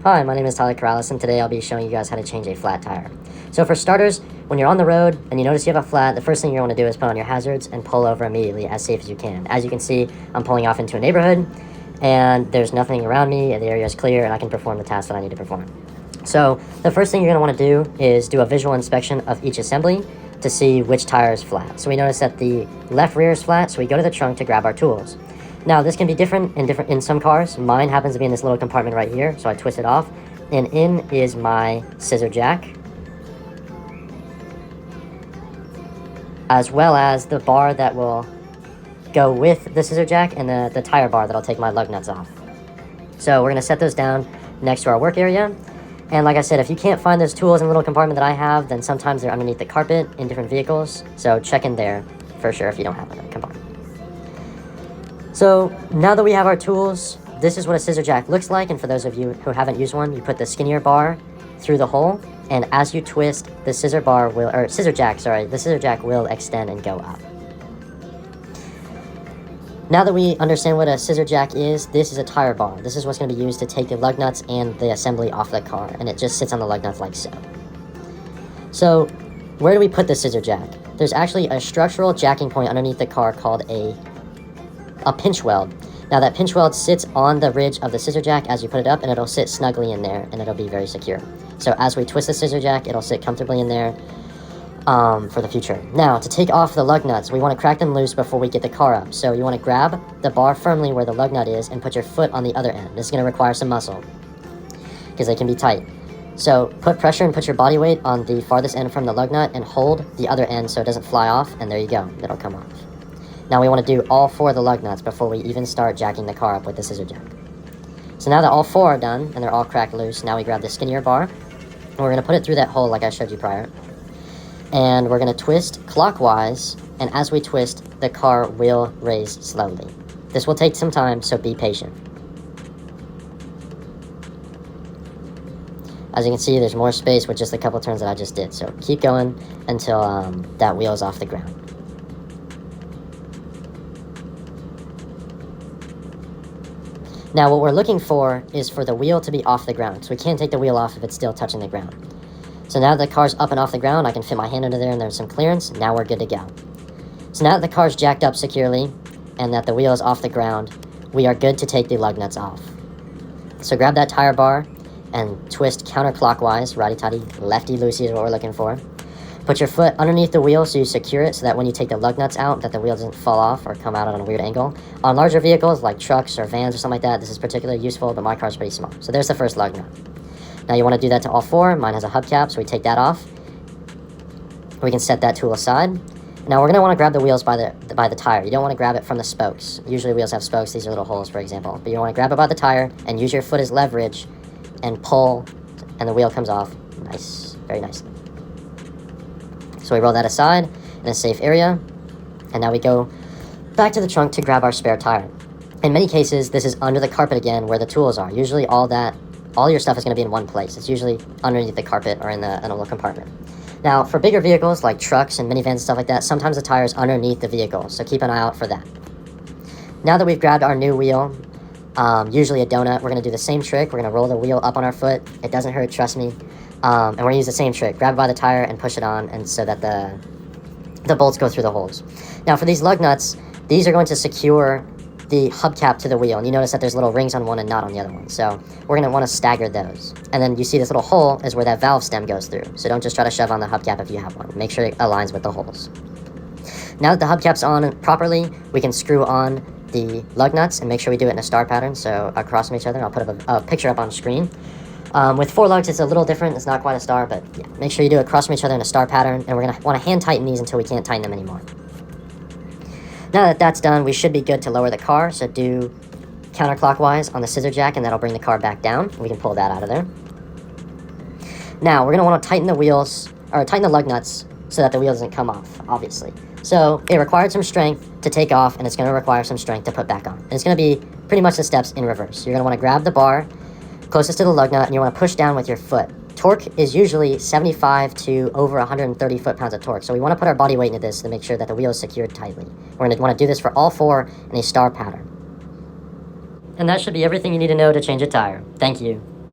Hi, my name is Tyler Corrales, and today I'll be showing you guys how to change a flat tire. So for starters, when you're on the road and you notice you have a flat, the first thing you want to do is put on your hazards and pull over immediately as safe as you can. As you can see, I'm pulling off into a neighborhood and there's nothing around me and the area is clear and I can perform the task that I need to perform. So the first thing you're going to want to do is do a visual inspection of each assembly to see which tire is flat. So we notice that the left rear is flat, so we go to the trunk to grab our tools. Now, this can be different in some cars. Mine happens to be in this little compartment right here, so I twist it off. And in is my scissor jack, as well as the bar that will go with the scissor jack and the tire bar that'll take my lug nuts off. So we're going to set those down next to our work area. And like I said, if you can't find those tools in the little compartment that I have, then sometimes they're underneath the carpet in different vehicles. So check in there for sure if you don't have a compartment. So now that we have our tools, this is what a scissor jack looks like. And for those of you who haven't used one, you put the skinnier bar through the hole. And as you twist, the scissor jack will extend and go up. Now that we understand what a scissor jack is, this is a tire bar. This is what's going to be used to take the lug nuts and the assembly off the car. And it just sits on the lug nuts like so. So where do we put the scissor jack? There's actually a structural jacking point underneath the car called a pinch weld. Now that pinch weld sits on the ridge of the scissor jack as you put it up, and it'll sit snugly in there and it'll be very secure. So as we twist the scissor jack, it'll sit comfortably in there for the future. Now to take off the lug nuts, we want to crack them loose before we get the car up. So you want to grab the bar firmly where the lug nut is and put your foot on the other end. This is going to require some muscle because they can be tight. So put pressure and put your body weight on the farthest end from the lug nut and hold the other end so it doesn't fly off, and there you go, it'll come off. Now we want to do all 4 of the lug nuts before we even start jacking the car up with the scissor jack. So now that all 4 are done and they're all cracked loose, now we grab the skinnier bar and we're going to put it through that hole like I showed you prior. And we're going to twist clockwise, and as we twist, the car will raise slowly. This will take some time, so be patient. As you can see, there's more space with just a couple turns that I just did, so keep going until that wheel is off the ground. Now what we're looking for is for the wheel to be off the ground, so we can't take the wheel off if it's still touching the ground. So now that the car's up and off the ground, I can fit my hand under there and there's some clearance. Now we're good to go. So now that the car's jacked up securely and that the wheel is off the ground, we are good to take the lug nuts off. So grab that tire bar and twist counterclockwise, righty-tighty, lefty-loosey is what we're looking for. Put your foot underneath the wheel so you secure it so that when you take the lug nuts out, that the wheel doesn't fall off or come out on a weird angle. On larger vehicles like trucks or vans or something like that, this is particularly useful, but my car's pretty small. So there's the first lug nut. Now you want to do that to all 4. Mine has a hubcap, so we take that off. We can set that tool aside. Now we're going to want to grab the wheels by the tire. You don't want to grab it from the spokes. Usually wheels have spokes. These are little holes, for example. But you want to grab it by the tire and use your foot as leverage and pull, and the wheel comes off nice, very nicely. So we roll that aside in a safe area, and now we go back to the trunk to grab our spare tire. In many cases, this is under the carpet again where the tools are. Usually all your stuff is going to be in one place. It's usually underneath the carpet or in a little compartment. Now, for bigger vehicles like trucks and minivans and stuff like that, sometimes the tire is underneath the vehicle, so keep an eye out for that. Now that we've grabbed our new wheel, usually a donut, we're going to do the same trick. We're going to roll the wheel up on our foot. It doesn't hurt, trust me. And we're going to use the same trick. Grab it by the tire and push it on, and so that the bolts go through the holes. Now, for these lug nuts, these are going to secure the hubcap to the wheel, and you notice that there's little rings on one and not on the other one, so we're going to want to stagger those. And then you see this little hole is where that valve stem goes through, so don't just try to shove on the hubcap if you have one. Make sure it aligns with the holes. Now that the hubcap's on properly, we can screw on the lug nuts and make sure we do it in a star pattern, so across from each other. I'll put up a picture up on screen. With 4 lugs, it's a little different. It's not quite a star, but yeah, make sure you do it across from each other in a star pattern, and we're going to want to hand tighten these until we can't tighten them anymore. Now that that's done, we should be good to lower the car, so do counterclockwise on the scissor jack, and that'll bring the car back down. We can pull that out of there. Now, we're going to want to tighten the wheels, or tighten the lug nuts so that the wheel doesn't come off, obviously. So it required some strength to take off, and it's going to require some strength to put back on. And it's going to be pretty much the steps in reverse. You're going to want to grab the bar closest to the lug nut, and you want to push down with your foot. Torque is usually 75 to over 130 foot-pounds of torque, so we want to put our body weight into this to make sure that the wheel is secured tightly. We're going to want to do this for all 4 in a star pattern. And that should be everything you need to know to change a tire. Thank you.